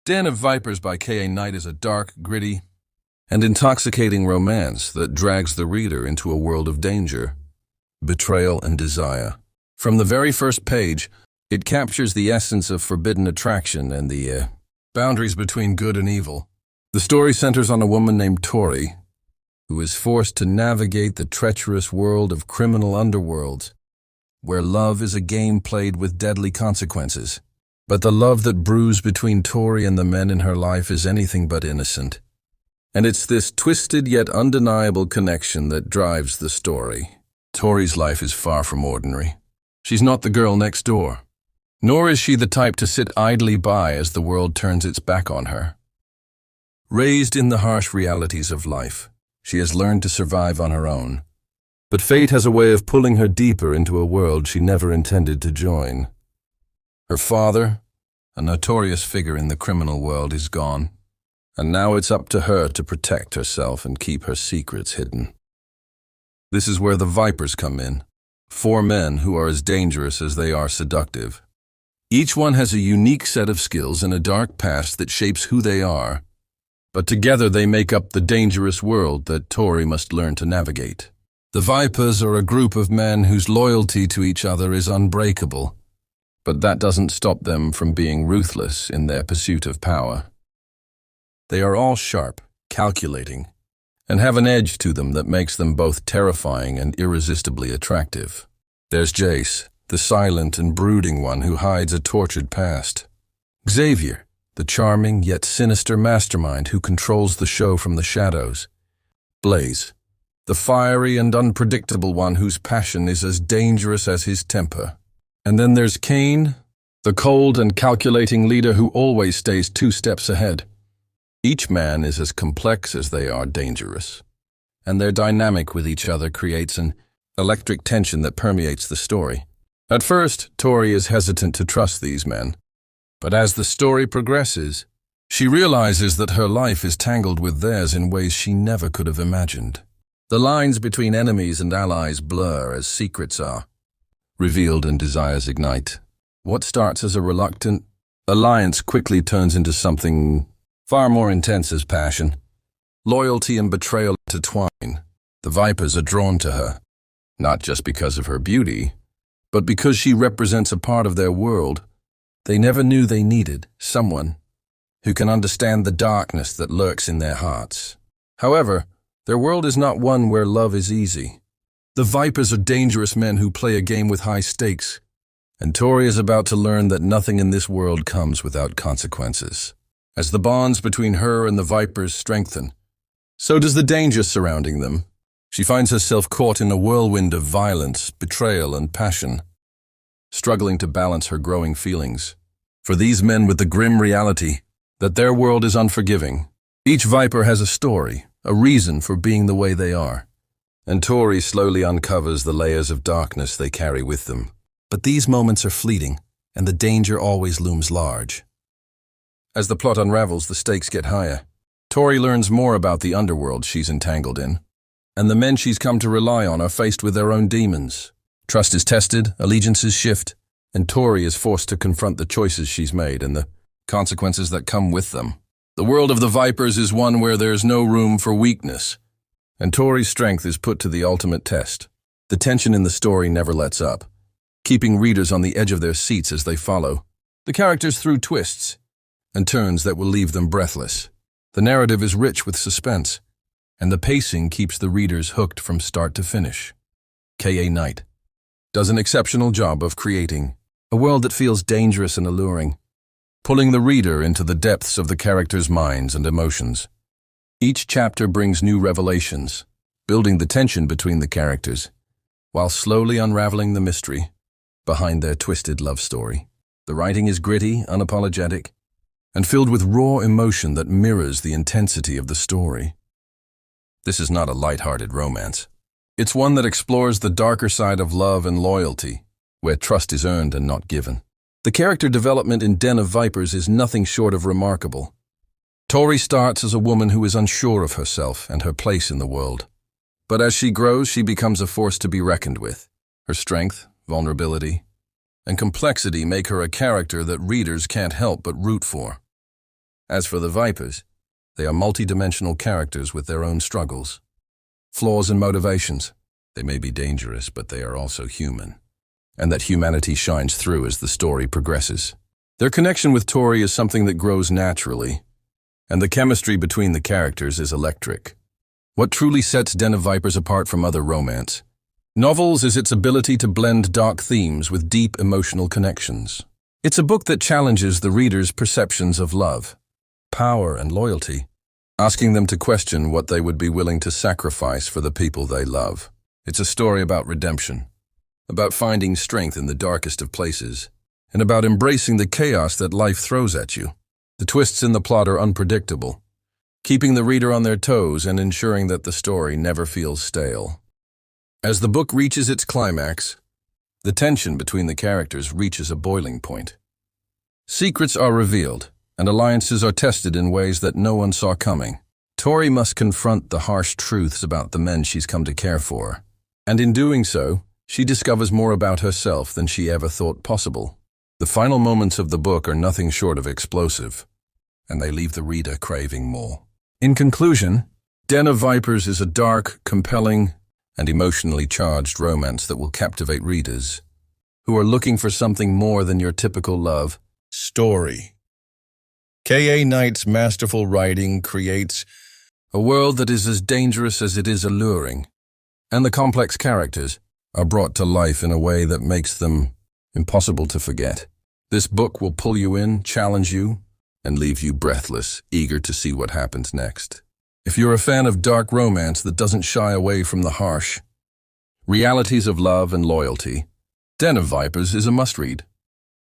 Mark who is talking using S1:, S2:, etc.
S1: Den of Vipers by K.A. Knight is a dark, gritty, and intoxicating romance that drags the reader into a world of danger, betrayal, and desire. From the very first page, it captures the essence of forbidden attraction and the boundaries between good and evil. The story centers on a woman named Tori, who is forced to navigate the treacherous world of criminal underworlds, where love is a game played with deadly consequences. But the love that brews between Tori and the men in her life is anything but innocent. And it's this twisted yet undeniable connection that drives the story. Tori's life is far from ordinary. She's not the girl next door, nor is she the type to sit idly by as the world turns its back on her. Raised in the harsh realities of life, she has learned to survive on her own. But fate has a way of pulling her deeper into a world she never intended to join. Her father, a notorious figure in the criminal world, is gone, and now it's up to her to protect herself and keep her secrets hidden. This is where the Vipers come in, 4 men who are as dangerous as they are seductive. Each one has a unique set of skills and a dark past that shapes who they are, but together they make up the dangerous world that Tori must learn to navigate. The Vipers are a group of men whose loyalty to each other is unbreakable, but that doesn't stop them from being ruthless in their pursuit of power. They are all sharp, calculating, and have an edge to them that makes them both terrifying and irresistibly attractive. There's Jace, the silent and brooding one who hides a tortured past. Xavier, the charming yet sinister mastermind who controls the show from the shadows. Blaze, the fiery and unpredictable one whose passion is as dangerous as his temper. And then there's Kane, the cold and calculating leader who always stays 2 steps ahead. Each man is as complex as they are dangerous, and their dynamic with each other creates an electric tension that permeates the story. At first, Tori is hesitant to trust these men, but as the story progresses, she realizes that her life is tangled with theirs in ways she never could have imagined. The lines between enemies and allies blur as secrets are revealed and desires ignite. What starts as a reluctant alliance quickly turns into something far more intense as passion. Loyalty and betrayal intertwine. The Vipers are drawn to her, not just because of her beauty, but because she represents a part of their world they never knew they needed, someone who can understand the darkness that lurks in their hearts. However, their world is not one where love is easy. The Vipers are dangerous men who play a game with high stakes, and Tori is about to learn that nothing in this world comes without consequences. As the bonds between her and the Vipers strengthen, so does the danger surrounding them. She finds herself caught in a whirlwind of violence, betrayal, and passion, struggling to balance her growing feelings. For these men with the grim reality that their world is unforgiving, each Viper has a story, a reason for being the way they are. And Tori slowly uncovers the layers of darkness they carry with them. But these moments are fleeting, and the danger always looms large. As the plot unravels, the stakes get higher. Tori learns more about the underworld she's entangled in, and the men she's come to rely on are faced with their own demons. Trust is tested, allegiances shift, and Tori is forced to confront the choices she's made and the consequences that come with them. The world of the Vipers is one where there's no room for weakness, and Tori's strength is put to the ultimate test. The tension in the story never lets up, keeping readers on the edge of their seats as they follow the characters through twists and turns that will leave them breathless. The narrative is rich with suspense, and the pacing keeps the readers hooked from start to finish. K.A. Knight does an exceptional job of creating a world that feels dangerous and alluring, pulling the reader into the depths of the characters' minds and emotions. Each chapter brings new revelations, building the tension between the characters, while slowly unraveling the mystery behind their twisted love story. The writing is gritty, unapologetic, and filled with raw emotion that mirrors the intensity of the story. This is not a light-hearted romance. It's one that explores the darker side of love and loyalty, where trust is earned and not given. The character development in Den of Vipers is nothing short of remarkable. Tori starts as a woman who is unsure of herself and her place in the world. But as she grows, she becomes a force to be reckoned with. Her strength, vulnerability, and complexity make her a character that readers can't help but root for. As for the Vipers, they are multi-dimensional characters with their own struggles, flaws and motivations. They may be dangerous, but they are also human, and that humanity shines through as the story progresses. Their connection with Tori is something that grows naturally, and the chemistry between the characters is electric. What truly sets Den of Vipers apart from other romance novels is its ability to blend dark themes with deep emotional connections. It's a book that challenges the reader's perceptions of love, power, and loyalty, asking them to question what they would be willing to sacrifice for the people they love. It's a story about redemption, about finding strength in the darkest of places, and about embracing the chaos that life throws at you. The twists in the plot are unpredictable, keeping the reader on their toes and ensuring that the story never feels stale. As the book reaches its climax, the tension between the characters reaches a boiling point. Secrets are revealed, and alliances are tested in ways that no one saw coming. Tori must confront the harsh truths about the men she's come to care for, and in doing so, she discovers more about herself than she ever thought possible. The final moments of the book are nothing short of explosive, and they leave the reader craving more. In conclusion, Den of Vipers is a dark, compelling, and emotionally charged romance that will captivate readers who are looking for something more than your typical love story. K.A. Knight's masterful writing creates a world that is as dangerous as it is alluring, and the complex characters are brought to life in a way that makes them impossible to forget. This book will pull you in, challenge you, and leave you breathless, eager to see what happens next. If you're a fan of dark romance that doesn't shy away from the harsh realities of love and loyalty, Den of Vipers is a must-read.